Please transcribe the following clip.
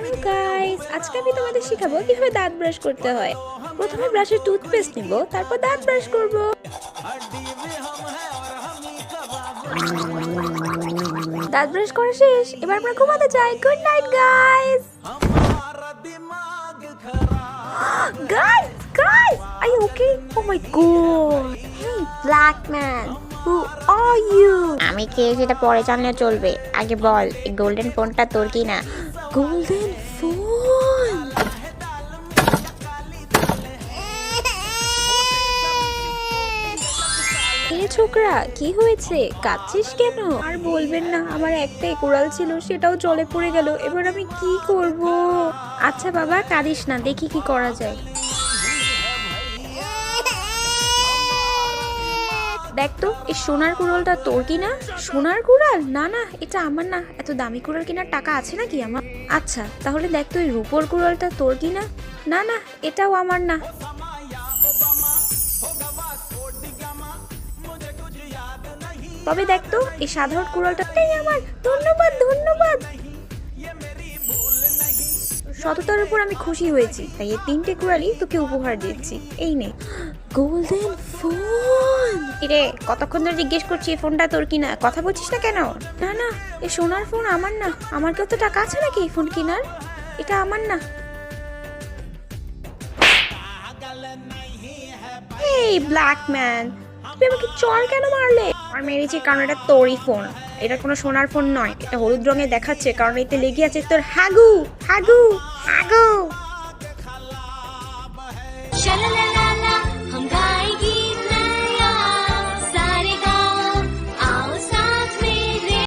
Hello guys, আজকে আমি তোমাদের শেখাবো কিভাবে দাঁত ব্রাশ করতে হয়। প্রথমে ব্রাশের টুথপেস্ট নিব, তারপর দাঁত ব্রাশ করব। দাঁত ব্রাশ করা শেষ, এবার আমরা ঘুমাতে যাই। Good night guys. Guys guys, are you okay? Oh my god, hey black man, who are you? আমি কে সেটা পরে জানলে চলবে, আগে বল এই গোল্ডেন ফোনটা তোর কি না? Golden phone? এ ছোকরা, কি হয়েছে? কাঁদছিস কেন? আর বলবেন না, আমার একটাই কোরাল ছিল, সেটাও জলে পড়ে গেল। এবার আমি কি করব? আচ্ছা বাবা, কাঁদিস না, দেখি কি করা যায়। দেখ তো, এই সোনার কুড়ালটা তোর কিনা? সোনার কুড়াল? না না, এটা আমার না। এত দামি কুড়াল কেনার টাকা আছে নাকি আমার? আচ্ছা তাহলে দেখ তো, এই রূপোর কুড়ালটা তোর কিনা? না না, এটাও আমার না। তবে দেখ তো, এই সাধারণ কুড়ালটাই আমার। ধন্যবাদ ধন্যবাদ। সততার উপর আমি খুশি হয়েছি, তাই এই তিনটে কুড়ালই তোকে উপহার দিচ্ছি। এই নে গোল্ডেন ফোন। কিরে, কতক্ষণ ধরে জিজ্ঞেস করছি এই ফোনটা তোর কিনা, কথা বলছিস না কেন? না না, এই সোনার ফোন আমার না। আমার কত টাকা আছে নাকি এই ফোন কেনার? এটা আমার না। এই ব্ল্যাক ম্যান, তুমি আমাকে চর কেন মারলে? আর মেরেছি কারণ এটা তোরই ফোন, এটা কোনো সোনার ফোন নয়। এটা হলুদ রঙে দেখাচ্ছে কারণ এতে লেগে আছে তোর হাগু হাগু হাগু।